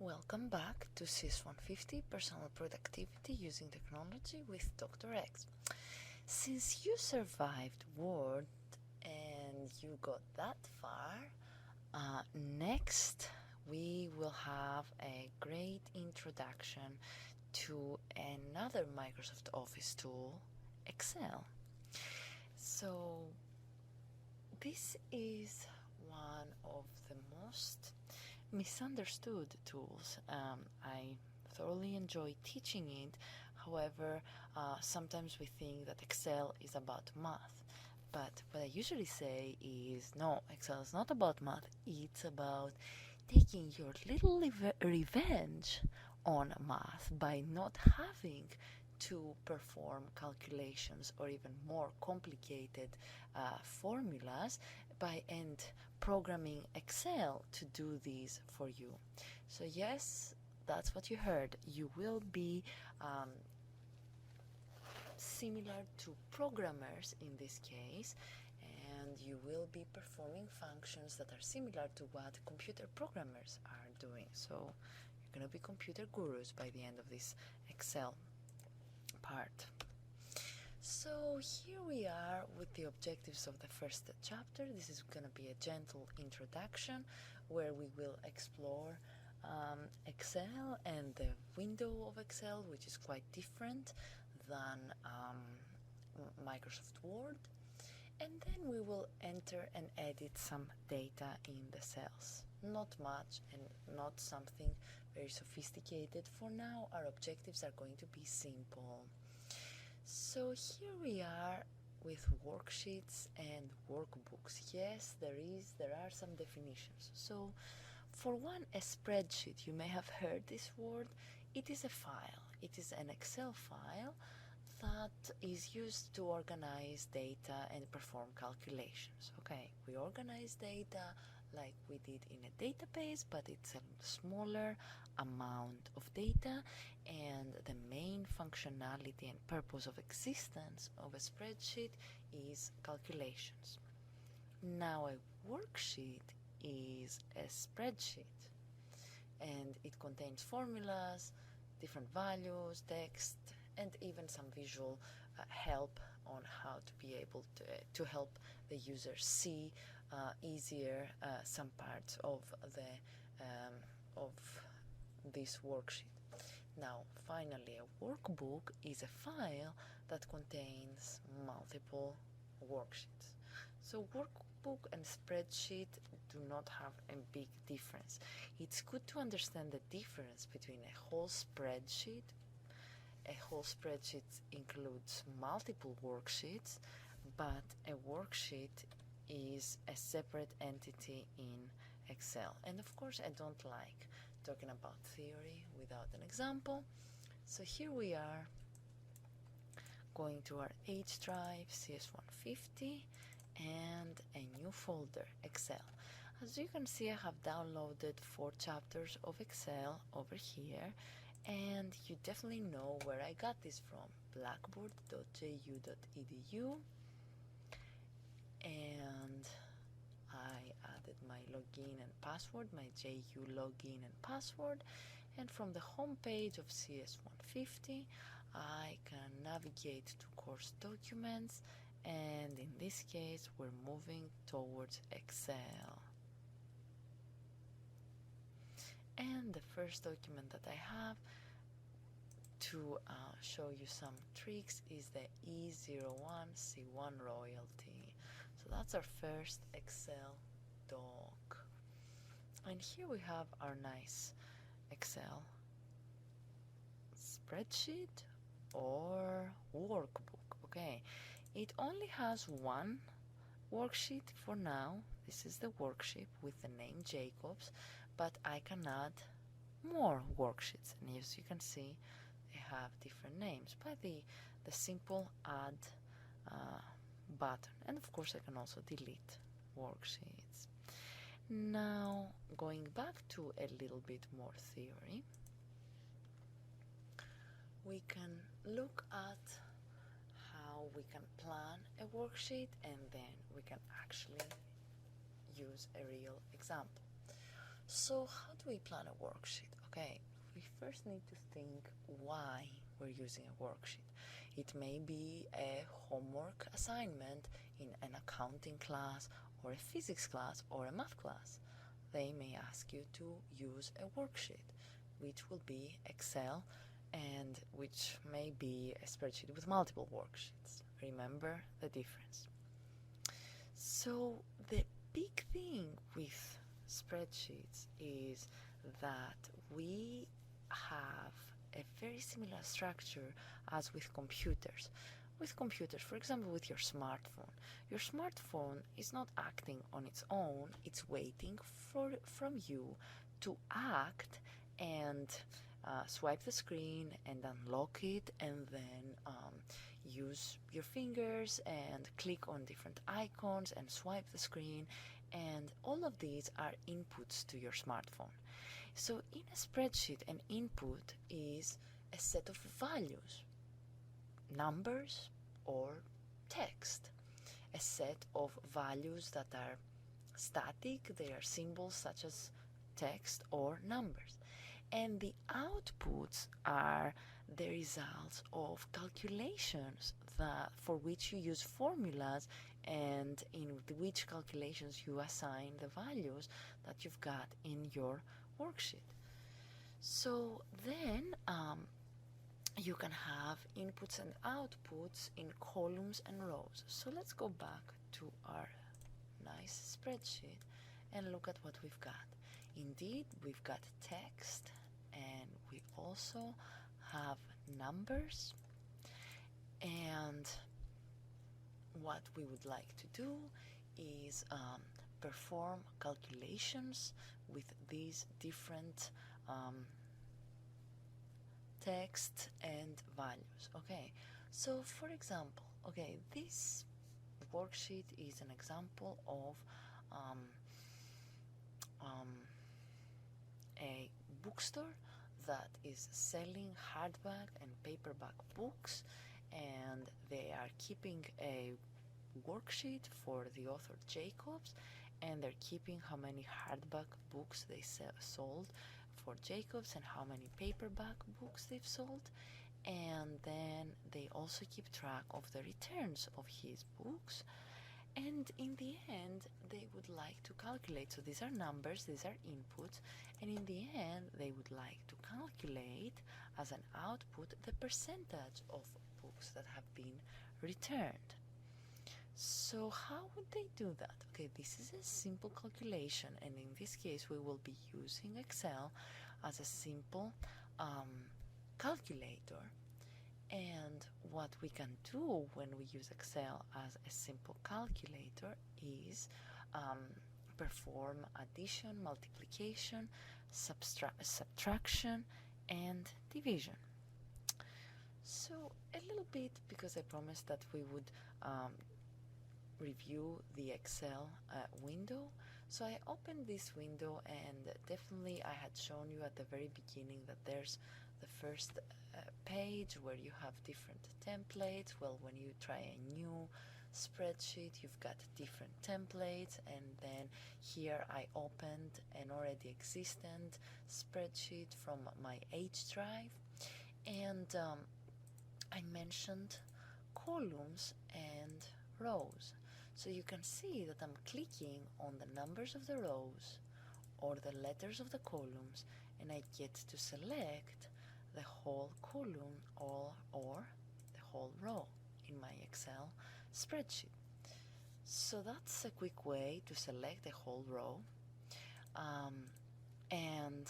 Welcome back to CS 150 Personal Productivity Using Technology with Dr. X. Since you survived Word and you got that far, next we will have a great introduction to another Microsoft Office tool, Excel. So this is one of the most misunderstood tools. I thoroughly enjoy teaching it. However, sometimes we think that Excel is about math. But what I usually say is, no, Excel is not about math. It's about taking your little revenge on math by not having to perform calculations or even more complicated formulas and programming Excel to do these for you. So yes, that's what you heard. You will be similar to programmers in this case, and you will be performing functions that are similar to what computer programmers are doing. So you're going to be computer gurus by the end of this Excel part. So here we are with the objectives of the first chapter. This is going to be a gentle introduction where we will explore Excel and the window of Excel, which is quite different than Microsoft Word. And then we will enter and edit some data in the cells. Not much and not something very sophisticated. For now, our objectives are going to be simple. So here we are with worksheets and workbooks. Yes, there are some definitions. So for one, a spreadsheet, you may have heard this word. It is a file. It is an Excel file that is used to organize data and perform calculations. Okay, we organize data like we did in a database, but it's a smaller amount of data, and the main functionality and purpose of existence of a spreadsheet is calculations. Now a worksheet is a spreadsheet, and it contains formulas, different values, text, and even some visual help on how to be able to help the user see easier some parts of this worksheet. Now, finally, a workbook is a file that contains multiple worksheets. So workbook and spreadsheet do not have a big difference. It's good to understand the difference between a whole spreadsheet. A whole spreadsheet includes multiple worksheets, but a worksheet is a separate entity in Excel. And of course, I don't like talking about theory without an example. So here we are going to our H drive, CS150, and a new folder, Excel. As you can see, I have downloaded 4 chapters of Excel over here, and you definitely know where I got this from, blackboard.ju.edu, and I added my login and password, my JU login and password, and from the home page of CS150 I can navigate to course documents, and in this case we're moving towards Excel. And the first document that I have to show you some tricks is the E01C1 royalty. So that's our first Excel doc. And here we have our nice Excel spreadsheet or workbook. Okay, it only has one worksheet for now. This is the worksheet with the name Jacobs, but I can add more worksheets, and as you can see they have different names by the simple add button, and of course I can also delete worksheets. Now going back to a little bit more theory, we can look at how we can plan a worksheet, and then we can actually use a real example. So how do we plan a worksheet? Okay, we first need to think why we're using a worksheet. It may be a homework assignment in an accounting class or a physics class or a math class. They may ask you to use a worksheet, which will be Excel and which may be a spreadsheet with multiple worksheets. Remember the difference. So the big thing with spreadsheets is that we have a very similar structure as with computers. With computers, for example, with your smartphone is not acting on its own, it's waiting from you to act and swipe the screen and unlock it, and then use your fingers and click on different icons and swipe the screen, and all of these are inputs to your smartphone. So in a spreadsheet, an input is a set of values, numbers or text, a set of values that are static, they are symbols such as text or numbers. And the outputs are the results of calculations for which you use formulas, and in which calculations you assign the values that you've got in your worksheet. So then you can have inputs and outputs in columns and rows. So let's go back to our nice spreadsheet and look at what we've got. Indeed, we've got text, and we also have numbers, and what we would like to do is perform calculations with these different text and values. Okay, so for example, this worksheet is an example of a bookstore that is selling hardback and paperback books, and they are keeping a worksheet for the author Jacobs, and they're keeping how many hardback books they sold for Jacobs and how many paperback books they've sold, and then they also keep track of the returns of his books. And in the end, they would like to calculate. So these are numbers, these are inputs, and in the end, they would like to calculate as an output the percentage of books that have been returned. So how would they do that? Okay, this is a simple calculation, and in this case, we will be using Excel as a simple calculator. And what we can do when we use Excel as a simple calculator is perform addition, multiplication, subtraction, and division. So a little bit, because I promised that we would review the Excel window. So I opened this window, and definitely I had shown you at the very beginning that there's the first page where you have different templates. Well, when you try a new spreadsheet, you've got different templates, and then here I opened an already existent spreadsheet from my H drive, and I mentioned columns and rows. So you can see that I'm clicking on the numbers of the rows or the letters of the columns, and I get to select the whole column or the whole row in my Excel spreadsheet. So that's a quick way to select the whole row. And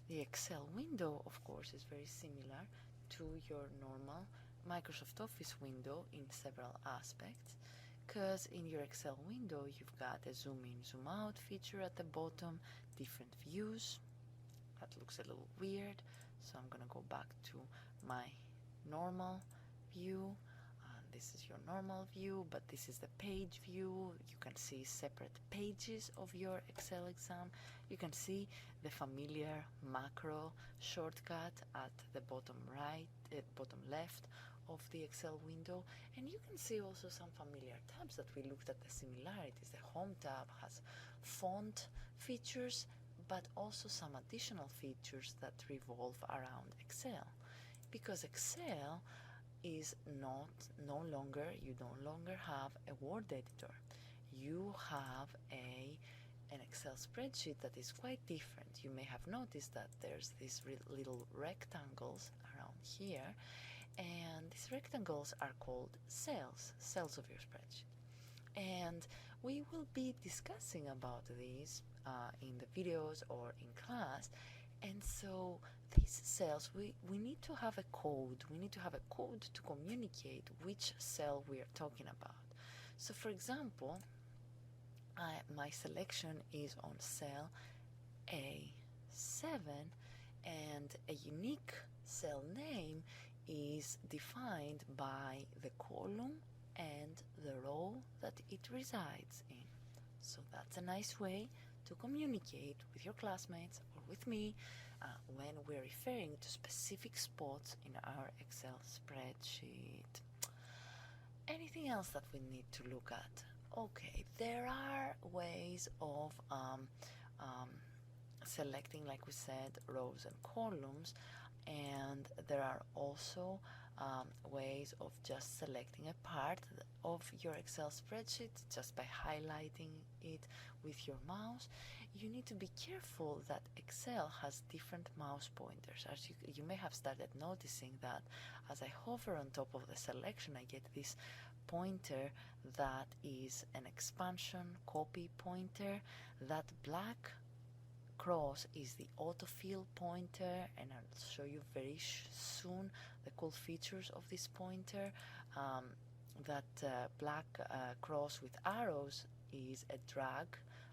the Excel window, of course, is very similar to your normal Microsoft Office window in several aspects, because in your Excel window you've got a zoom in, zoom out feature at the bottom, different views. That looks a little weird, so I'm gonna go back to my normal view. This is your normal view, but this is the page view. You can see separate pages of your Excel exam. You can see the familiar macro shortcut at the bottom right, bottom left of the Excel window, and you can see also some familiar tabs that we looked at the similarities. The Home tab has font features, but also some additional features that revolve around Excel. Because Excel is no longer, you no longer have a word editor. You have an Excel spreadsheet that is quite different. You may have noticed that there's these little rectangles around here, and these rectangles are called cells of your spreadsheet. And we will be discussing about these in the videos or in class. And so these cells, we need to have a code. We need to have a code to communicate which cell we are talking about. So for example, my selection is on cell A7, and a unique cell name is defined by the column and the row that it resides in. So that's a nice way to communicate with your classmates or with me when we're referring to specific spots in our Excel spreadsheet. Anything else that we need to look at? Okay, there are ways of selecting, like we said, rows and columns, and there are also ways of just selecting a part of your Excel spreadsheet just by highlighting it with your mouse. You need to be careful that Excel has different mouse pointers. As you may have started noticing that as I hover on top of the selection, I get this pointer that is an expansion copy pointer. That black cross is the autofill pointer, and I'll show you very soon the cool features of this pointer. That black cross with arrows is a drag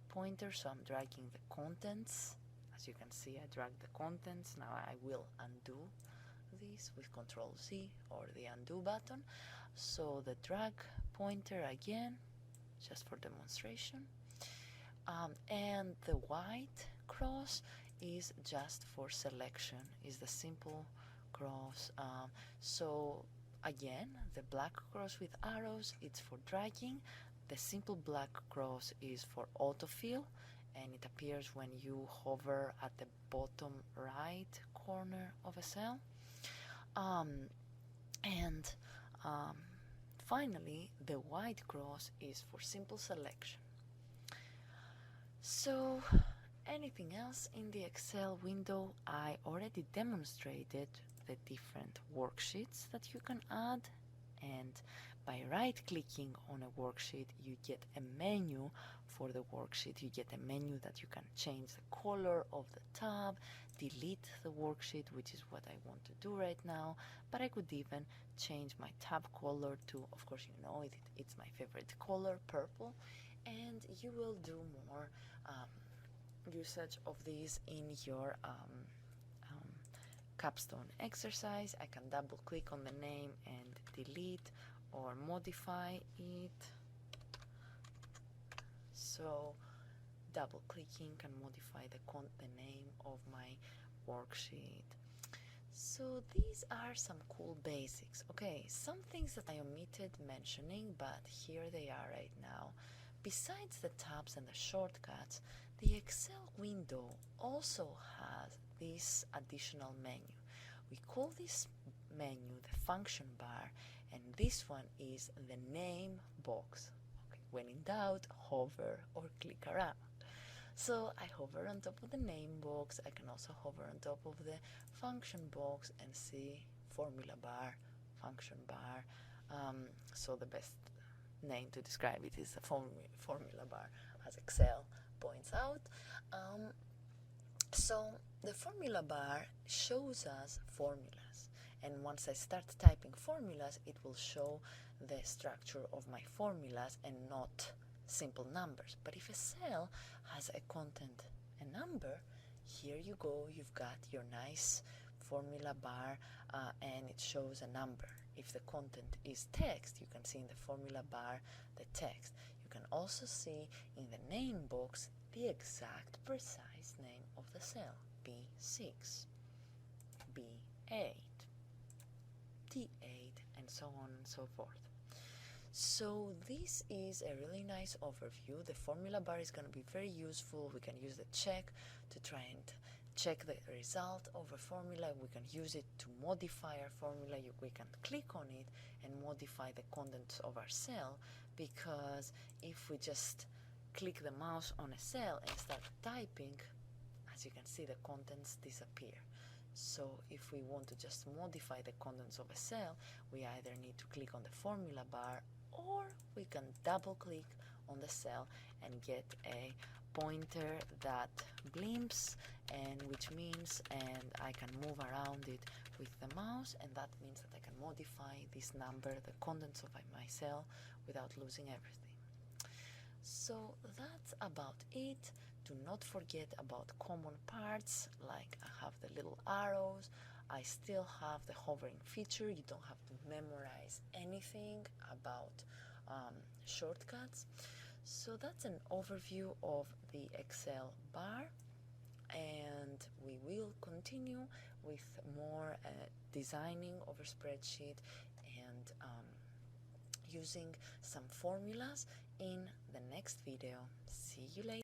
pointer, so I'm dragging the contents. As you can see, I drag the contents. Now I will undo this with Control Z or the undo button. So the drag pointer again, just for demonstration. And the white cross is just for selection, is the simple cross. So again, the black cross with arrows, it's for dragging. The simple black cross is for autofill, and it appears when you hover at the bottom right corner of a cell. Finally, the white cross is for simple selection. So, anything else in the Excel window? I already demonstrated the different worksheets that you can add, and by right-clicking on a worksheet, you get a menu for the worksheet. You get a menu that you can change the color of the tab, delete the worksheet, which is what I want to do right now, but I could even change my tab color to, of course, you know, it's my favorite color, purple, and you will do more usage of these in your capstone exercise. I can double click on the name and delete or modify it. So double clicking can modify the name of my worksheet. So these are some cool basics. Okay, some things that I omitted mentioning, but here they are right now. Besides the tabs and the shortcuts, the Excel window also has this additional menu. We call this menu the function bar, and this one is the name box. Okay, when in doubt, hover or click around. So I hover on top of the name box. I can also hover on top of the function box and see formula bar, function bar. So the best name to describe it is the formula bar, as Excel points out. So the formula bar shows us formulas, and once I start typing formulas, it will show the structure of my formulas and not simple numbers. But if a cell has a content, a number, here you go, you've got your nice formula bar, and it shows a number. If the content is text, you can see in the formula bar the text. You can also see in the name box the exact precise name of the cell: B6, B8, T8, and so on and so forth. So this is a really nice overview. The formula bar is going to be very useful. We can use the check to try and check the result of a formula. We can use it to modify our formula. We can click on it and modify the contents of our cell, because if we just click the mouse on a cell and start typing, as you can see, the contents disappear. So if we want to just modify the contents of a cell, we either need to click on the formula bar, or we can double click on the cell and get a pointer that blimps, and which means, and I can move around it with the mouse, and that means that I can modify this number, the contents of my cell, without losing everything. So that's about it. Do not forget about common parts, like I have the little arrows. I still have the hovering feature. You don't have to memorize anything about shortcuts. So that's an overview of the Excel bar, and we will continue with more designing of a spreadsheet and using some formulas in the next video. See you later.